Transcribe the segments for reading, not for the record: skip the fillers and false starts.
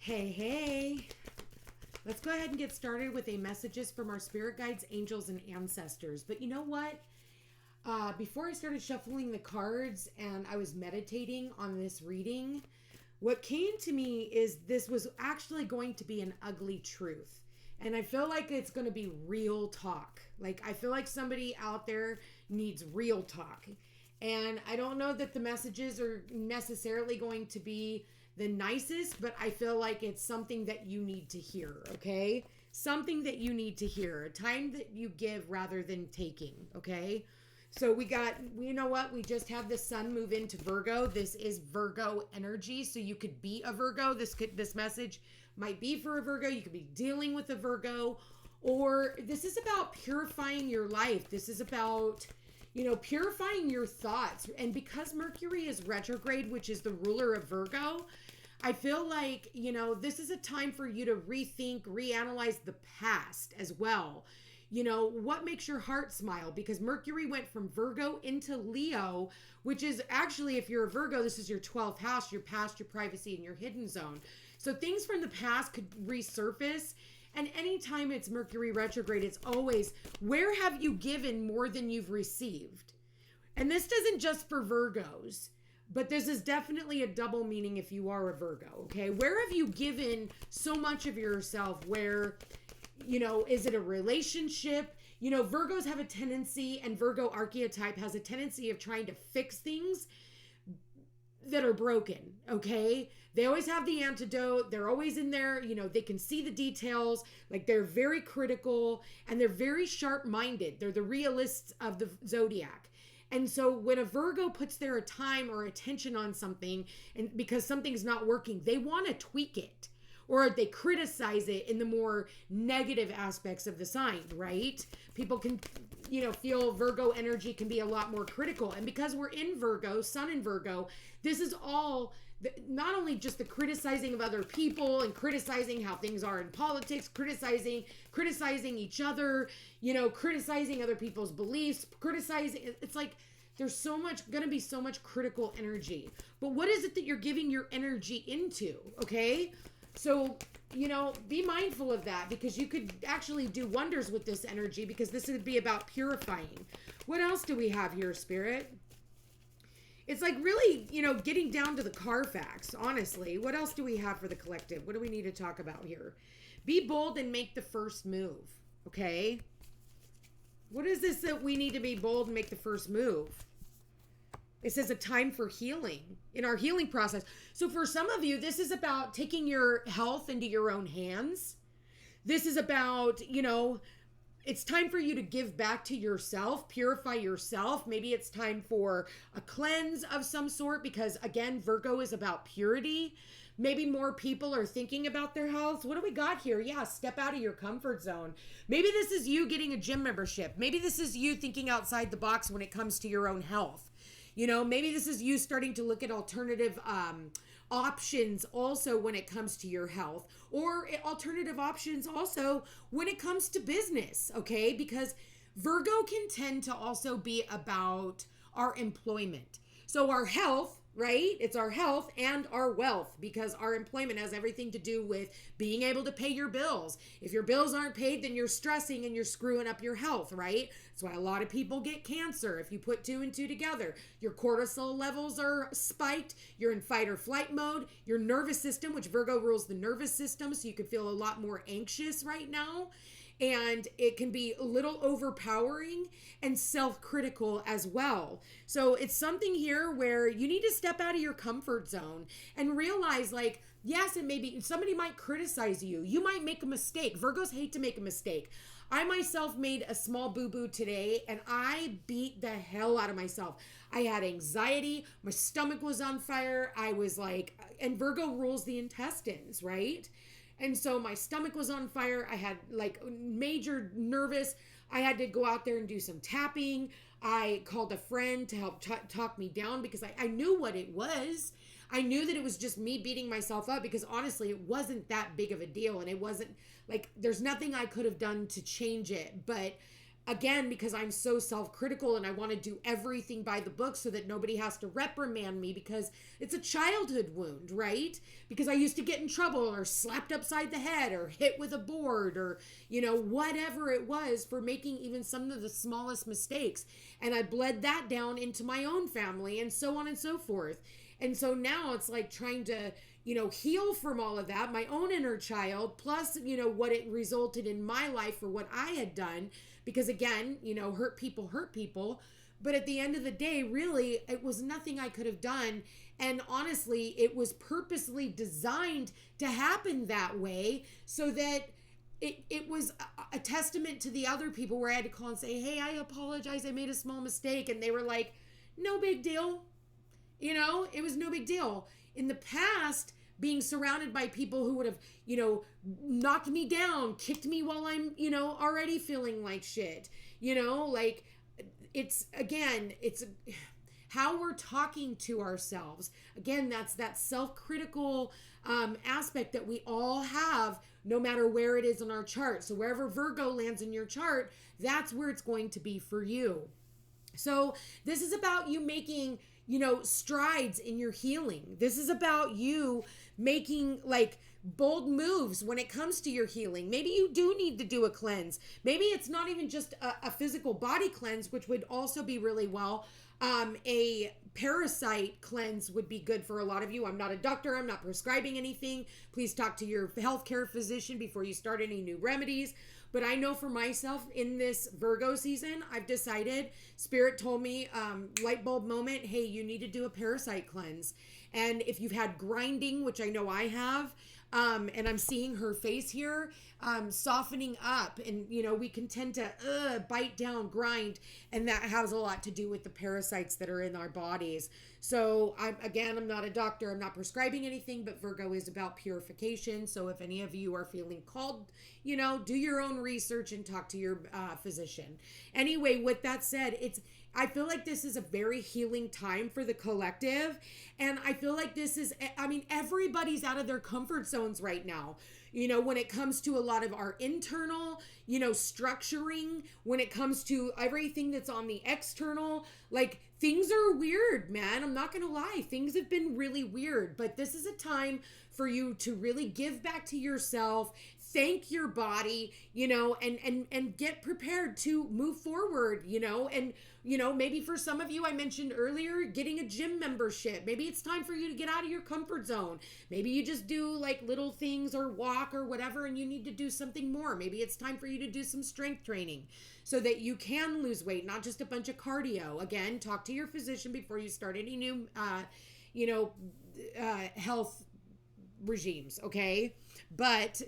Hey. Let's go ahead and get started with a messages from our spirit guides, angels, and ancestors. But you know what? Before I started shuffling the cards and I was meditating on this reading, what came to me is this was actually going to be an ugly truth. And I feel like it's going to be real talk. Like, I feel like somebody out there needs real talk. And I don't know that the messages are necessarily going to be the nicest, but I feel like it's something that you need to hear, okay? Something that you need to hear. A time that you give rather than taking, okay? So you know what? We just had the sun move into Virgo. This is Virgo energy, so you could be a Virgo. This message might be for a Virgo. You could be dealing with a Virgo, or this is about purifying your life. This is about, purifying your thoughts. And because Mercury is retrograde, which is the ruler of Virgo, I feel like, this is a time for you to rethink, reanalyze the past as well. What makes your heart smile? Because Mercury went from Virgo into Leo, which is actually, if you're a Virgo, this is your 12th house, your past, your privacy, and your hidden zone. So things from the past could resurface. And anytime it's Mercury retrograde, it's always, where have you given more than you've received? And this isn't just for Virgos, but this is definitely a double meaning if you are a Virgo, okay? Where have you given so much of yourself where, is it a relationship? Virgos have a tendency, and Virgo archetype has a tendency of trying to fix things that are broken, okay? They always have the antidote. They're always in there, they can see the details. Like, they're very critical and they're very sharp-minded. They're the realists of the zodiac. And so when a Virgo puts their time or attention on something, and because something's not working, they want to tweak it, or they criticize it in the more negative aspects of the sign, right? People can, feel Virgo energy can be a lot more critical. And because we're in Virgo, sun in Virgo, this is all not only just the criticizing of other people and criticizing how things are in politics, criticizing each other, criticizing other people's beliefs, it's like there's going to be so much critical energy. But what is it that you're giving your energy into, okay? So, be mindful of that, because you could actually do wonders with this energy, because this would be about purifying. What else do we have here, Spirit? It's like really, getting down to the Carfax, honestly. What else do we have for the collective? What do we need to talk about here? Be bold and make the first move, okay? What is this that we need to be bold and make the first move? It says a time for healing, in our healing process. So for some of you, this is about taking your health into your own hands. This is about, it's time for you to give back to yourself, purify yourself. Maybe it's time for a cleanse of some sort, because again, Virgo is about purity. Maybe more people are thinking about their health. What do we got here? Yeah, step out of your comfort zone. Maybe this is you getting a gym membership. Maybe this is you thinking outside the box when it comes to your own health. Maybe this is you starting to look at alternative options also when it comes to your health, or alternative options also when it comes to business, okay? Because Virgo can tend to also be about our employment. So our health, right? It's our health and our wealth, because our employment has everything to do with being able to pay your bills. If your bills aren't paid, then you're stressing and you're screwing up your health, right? That's why a lot of people get cancer. If you put 2 and 2 together, your cortisol levels are spiked. You're in fight or flight mode. Your nervous system, which Virgo rules the nervous system, so you can feel a lot more anxious right now. And it can be a little overpowering and self-critical as well. So it's something here where you need to step out of your comfort zone and realize, like, yes, it may be, somebody might criticize you. You might make a mistake. Virgos hate to make a mistake. I myself made a small boo-boo today, and I beat the hell out of myself. I had anxiety. My stomach was on fire. I was like, and Virgo rules the intestines, right? And so my stomach was on fire. I had like major nervous. I had to go out there and do some tapping. I called a friend to help talk me down, because I knew what it was. I knew that it was just me beating myself up, because honestly, it wasn't that big of a deal. And it wasn't like, there's nothing I could have done to change it. But again, because I'm so self-critical and I want to do everything by the book so that nobody has to reprimand me, because it's a childhood wound, right? Because I used to get in trouble or slapped upside the head or hit with a board or, whatever it was, for making even some of the smallest mistakes. And I bled that down into my own family and so on and so forth. And so now it's like trying to, heal from all of that, my own inner child, plus, what it resulted in my life for what I had done. Because again, hurt people. But at the end of the day, really, it was nothing I could have done. And honestly, it was purposely designed to happen that way so that it was a testament to the other people, where I had to call and say, hey, I apologize, I made a small mistake. And they were like, no big deal. It was no big deal. In the past, being surrounded by people who would have, knocked me down, kicked me while I'm, already feeling like shit, like it's how we're talking to ourselves. Again, that's that self-critical aspect that we all have, no matter where it is on our chart. So wherever Virgo lands in your chart, that's where it's going to be for you. So this is about you making, strides in your healing. This is about you making like bold moves when it comes to your healing. Maybe you do need to do a cleanse. Maybe it's not even just a physical body cleanse, which would also be really well. A parasite cleanse would be good for a lot of you. I'm not a doctor. I'm not prescribing anything. Please talk to your healthcare physician before you start any new remedies. But I know for myself, in this Virgo season, I've decided, Spirit told me, light bulb moment, hey, you need to do a parasite cleanse. And if you've had grinding, which I know I have, and I'm seeing her face here, softening up, and we can tend to bite down, grind, and that has a lot to do with the parasites that are in our bodies. So I'm not a doctor, I'm not prescribing anything, but Virgo is about purification. So if any of you are feeling called, do your own research and talk to your physician. Anyway, with that said, I feel like this is a very healing time for the collective. And I feel like everybody's out of their comfort zones right now. When it comes to a lot of our internal, structuring, when it comes to everything that's on the external, like things are weird, man. I'm not going to lie. Things have been really weird, but this is a time for you to really give back to yourself, thank your body, and get prepared to move forward, and, maybe for some of you, I mentioned earlier, getting a gym membership. Maybe it's time for you to get out of your comfort zone. Maybe you just do like little things or walk or whatever, and you need to do something more. Maybe it's time for you to do some strength training so that you can lose weight, not just a bunch of cardio. Again, talk to your physician before you start any new, health regimes, okay? But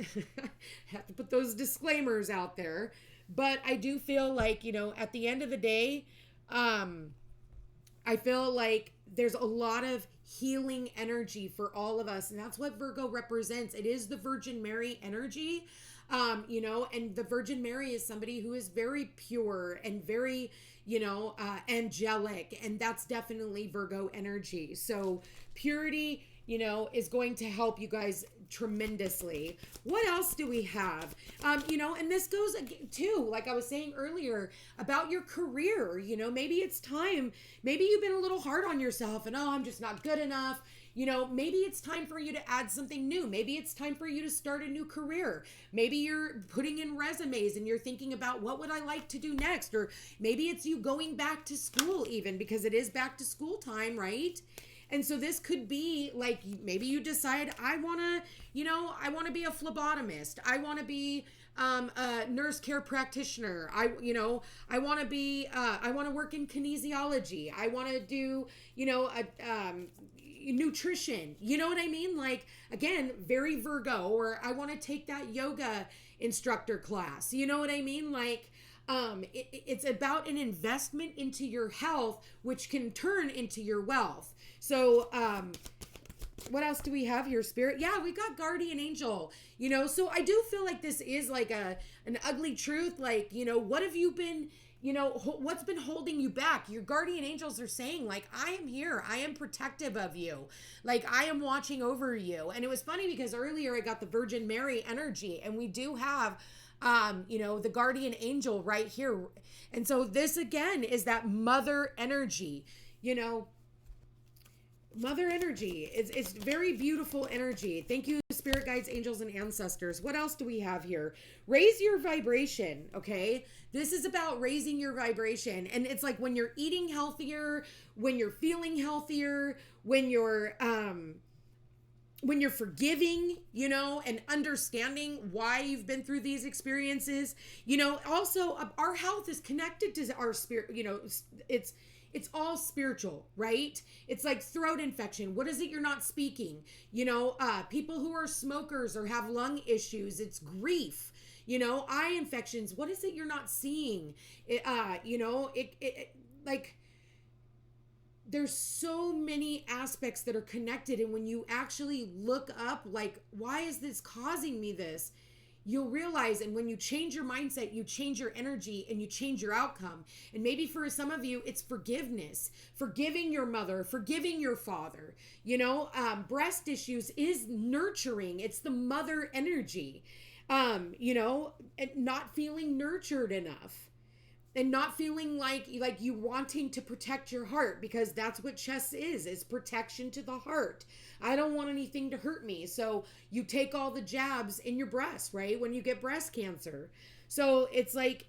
have to put those disclaimers out there. But I do feel like, at the end of the day, I feel like there's a lot of healing energy for all of us, and that's what Virgo represents. It is the Virgin Mary energy, and the Virgin Mary is somebody who is very pure and very, angelic, and that's definitely Virgo energy. So purity, is going to help you guys tremendously. What else do we have? And this goes too, like I was saying earlier, about your career. Maybe it's time, maybe you've been a little hard on yourself and, I'm just not good enough. Maybe it's time for you to add something new. Maybe it's time for you to start a new career. Maybe you're putting in resumes and you're thinking about, what would I like to do next? Or maybe it's you going back to school, even, because it is back to school time, right? And so this could be like, maybe you decide, I want to be a phlebotomist. I want to be a nurse care practitioner. I want to work in kinesiology. I want to do, nutrition. You know what I mean? Like, again, very Virgo. Or I want to take that yoga instructor class. You know what I mean? Like, it's about an investment into your health, which can turn into your wealth. So, what else do we have here, Spirit? Yeah, we got guardian angel, so I do feel like this is like an ugly truth. Like, what have you been, what's been holding you back? Your guardian angels are saying, like, I am here. I am protective of you. Like, I am watching over you. And it was funny because earlier I got the Virgin Mary energy, and we do have The guardian angel right here. And so this again is that mother energy, mother energy. It's very beautiful energy. Thank you, spirit guides, angels, and ancestors. What else do we have here? Raise your vibration. Okay. This is about raising your vibration. And it's like when you're eating healthier, when you're feeling healthier, when you're forgiving, and understanding why you've been through these experiences, also our health is connected to our spirit, it's all spiritual, right? It's like throat infection. What is it you're not speaking? People who are smokers or have lung issues, it's grief. Eye infections. What is it you're not seeing? There's so many aspects that are connected. And when you actually look up, like, why is this causing me this? You'll realize, and when you change your mindset, you change your energy and you change your outcome. And maybe for some of you, it's forgiveness, forgiving your mother, forgiving your father. Breast issues is nurturing. It's the mother energy, and not feeling nurtured enough. And not feeling like you wanting to protect your heart, because that's what chess is protection to the heart. I don't want anything to hurt me. So you take all the jabs in your breast, right? When you get breast cancer. So it's like,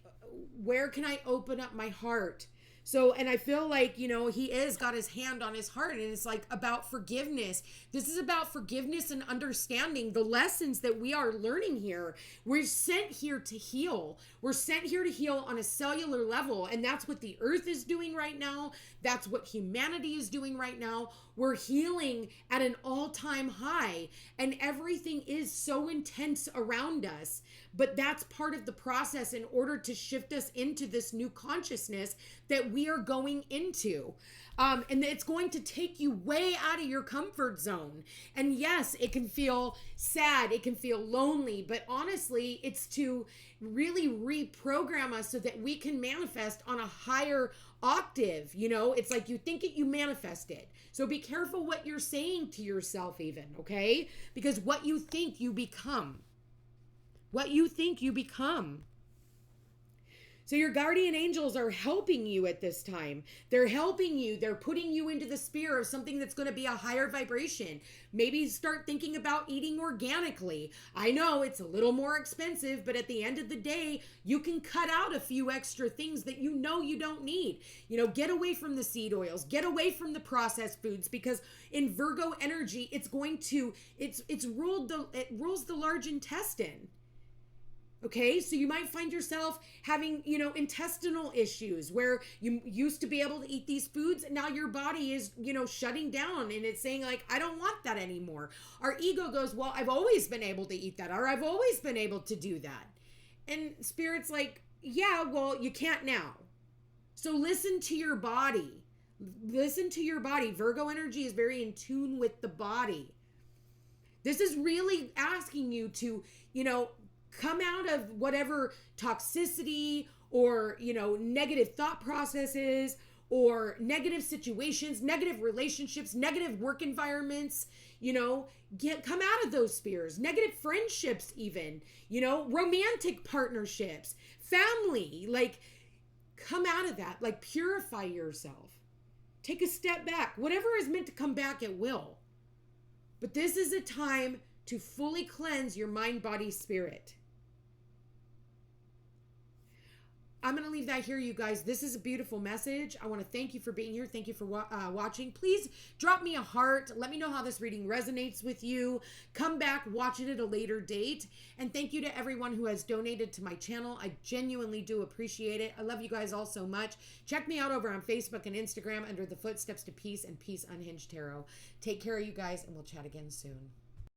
where can I open up my heart? So, and I feel like, he is got his hand on his heart, and it's like about forgiveness. This is about forgiveness and understanding the lessons that we are learning here. We're sent here to heal. We're sent here to heal on a cellular level. And that's what the earth is doing right now. That's what humanity is doing right now. We're healing at an all-time high, and everything is so intense around us. But that's part of the process in order to shift us into this new consciousness that we are going into. And it's going to take you way out of your comfort zone. And yes, it can feel sad. It can feel lonely. But honestly, it's to really reprogram us so that we can manifest on a higher octave. It's like you think it, you manifest it. So be careful what you're saying to yourself even, okay? Because what you think, you become. What you think, you become. So your guardian angels are helping you at this time. They're helping you. They're putting you into the sphere of something that's going to be a higher vibration. Maybe start thinking about eating organically. I know it's a little more expensive, but at the end of the day, you can cut out a few extra things that you don't need. Get away from the seed oils, get away from the processed foods, because in Virgo energy, it rules the large intestine. Okay, so you might find yourself having, intestinal issues where you used to be able to eat these foods, and now your body is, shutting down, and it's saying like, I don't want that anymore. Our ego goes, well, I've always been able to eat that, or I've always been able to do that. And Spirit's like, yeah, well, you can't now. So listen to your body. Listen to your body. Virgo energy is very in tune with the body. This is really asking you to, come out of whatever toxicity or, negative thought processes or negative situations, negative relationships, negative work environments, come out of those spheres, negative friendships even, romantic partnerships, family, come out of that, purify yourself. Take a step back. Whatever is meant to come back, it will. But this is a time to fully cleanse your mind, body, spirit. I'm going to leave that here, you guys. This is a beautiful message. I want to thank you for being here. Thank you for watching. Please drop me a heart. Let me know how this reading resonates with you. Come back, watch it at a later date. And thank you to everyone who has donated to my channel. I genuinely do appreciate it. I love you guys all so much. Check me out over on Facebook and Instagram under the Footsteps to Peace and Peace Unhinged Tarot. Take care of you guys, and we'll chat again soon.